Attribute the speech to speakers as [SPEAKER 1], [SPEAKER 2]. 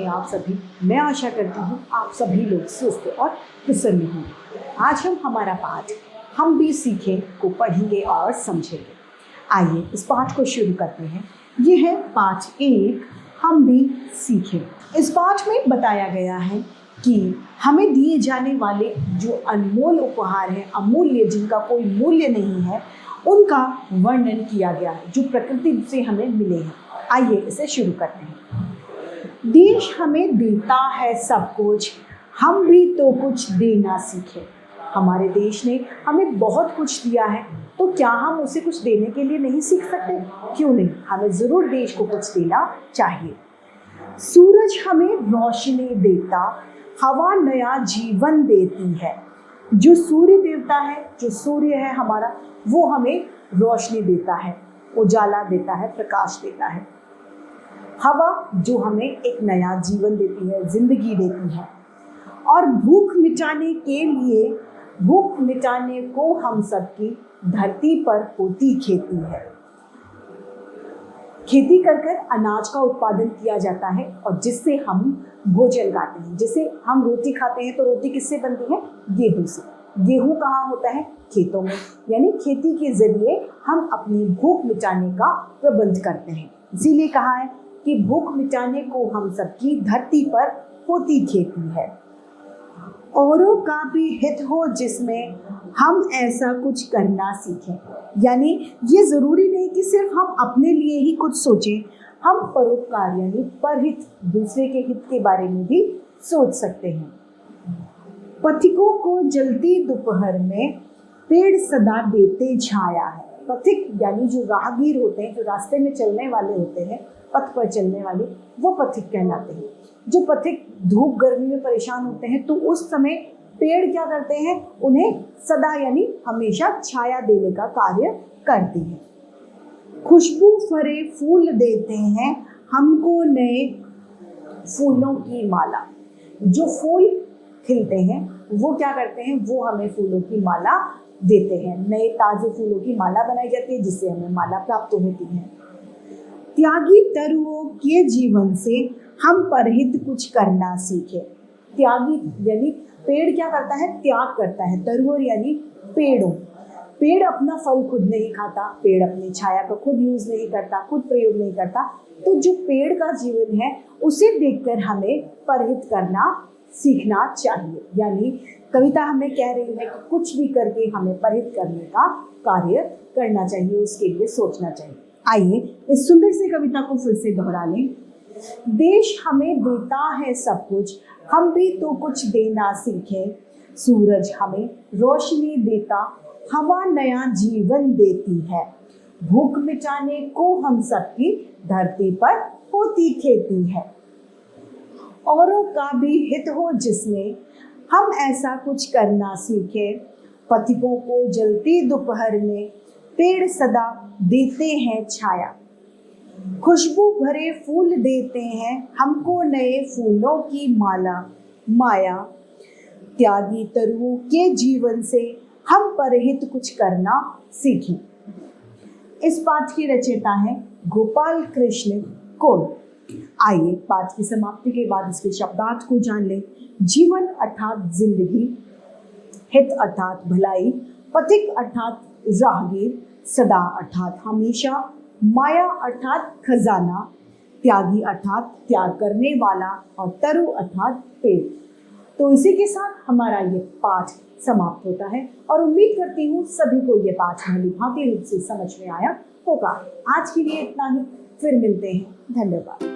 [SPEAKER 1] हैं आप सभी। मैं आशा करती हूँ आप सभी लोग स्वस्थ और प्रसन्न हों। आज हम हमारा पाठ हम भी सीखें को पढ़ेंगे और समझेंगे। आइए इस पाठ को शुरू करते हैं। ये है पाठ 1, हम भी सीखें। इस पाठ में बताया गया है कि हमें दिए जाने वाले जो अनमोल उपहार हैं, अमूल्य, जिनका कोई मूल्य नहीं है, उनका वर्णन किया गया है जो प्रकृति से हमें मिले हैं। आइए इसे शुरू करते हैं। देश हमें देता है सब कुछ, हम भी तो कुछ देना सीखें। हमारे देश ने हमें बहुत कुछ दिया है, तो क्या हम उसे कुछ देने के लिए नहीं सीख सकते? क्यों नहीं, हमें ज़रूर देश को कुछ देना चाहिए। सूरज हमें रोशनी देता, हवा नया जीवन देती है। जो सूर्य देवता है, जो सूर्य है हमारा, वो हमें रोशनी देता है, उजाला देता है, प्रकाश देता है। हवा जो हमें एक नया जीवन देती है, जिंदगी देती है। और भूख मिटाने को हम सबकी धरती पर होती खेती है। खेती कर अनाज का उत्पादन किया जाता है और जिससे हम भोजन खाते हैं। जैसे हम रोटी खाते हैं तो रोटी किससे बनती है? गेहूं से। गेहूं कहाँ होता है? खेतों में। यानी खेती के जरिए हम अपनी भूख मिटाने का प्रबंध करते हैं। इसीलिए कहा है कि भूख मिटाने को हम सबकी धरती पर होती खेती है। औरों का भी हित हो जिसमें हम ऐसा कुछ करना सीखें। यानी ये ज़रूरी नहीं कि सिर्फ हम अपने लिए ही कुछ सोचें, हम परोपकार यानी परहित, दूसरे के हित के बारे में भी सोच सकते हैं। पथिकों को जलती दोपहर में पेड़ सदा देते छाया है। पथिक यानी जो राहगीर होते हैं, जो रास्ते में चलने वाले होते हैं, पथ पर चलने वाले, वो पथिक कहलाते हैं। जो पथिक धूप गर्मी में परेशान होते हैं तो उस समय पेड़ क्या करते हैं? उन्हें सदा यानी हमेशा छाया देने का कार्य करते हैं। खुशबू भरे फूल देते हैं हमको नए फूलों की माला। जो फूल खिलते हैं वो क्या करते हैं? वो हमें फूलों की माला देते हैं। नए ताजे फूलों की माला बनाई जाती है जिससे हमें माला प्राप्त होती है। त्यागी तरुओं के जीवन से हम परहित कुछ करना सीखे। त्यागी यानी पेड़ क्या करता है? त्याग करता है। तरुओं यानी पेड़ों। पेड़ अपना फल खुद नहीं खाता, पेड़ अपनी छाया का खुद यूज नहीं करता, खुद प्रयोग नहीं करता। तो जो पेड़ का जीवन है उसे देखकर हमें परहित करना सीखना चाहिए। यानी कविता हमें कह रही है कि कुछ भी करके हमें परहित करने का कार्य करना चाहिए, उसके लिए सोचना चाहिए। आइए इस सुंदर सी कविता को फिर से दोहरा लें। देश हमें देता है सब कुछ, हम भी तो कुछ देना सीखें। सूरज हमें रोशनी देता, हवा नया जीवन देती है। भूख मिटाने को हम सबकी धरती पर होती खेती है। औरों का भी हित हो जिसमें हम ऐसा कुछ करना सीखें। पथिकों को जलती दोपहर में पेड़ सदा देते हैं छाया। खुशबू भरे फूल देते हैं हमको नए फूलों की माया। त्यागी तरुओं के जीवन से हम परहित कुछ करना सीखें। इस पाठ की रचयिता है गोपाल कृष्ण कोल। आइए पाठ की समाप्ति के बाद इसके शब्दार्थ को जान लें। जीवन अर्थात जिंदगी, हित अर्थात भलाई, पथिक अर्थात राहगीर, सदा अर्थात हमेशा, माया अर्थात खजाना, त्यागी अर्थात त्याग करने वाला और तरु अर्थात पेड़। तो इसी के साथ हमारा ये पाठ समाप्त होता है और उम्मीद करती हूँ सभी को ये पाठ भली-भांति रूप से समझ में आया होगा। आज के लिए इतना ही, फिर मिलते हैं। धन्यवाद।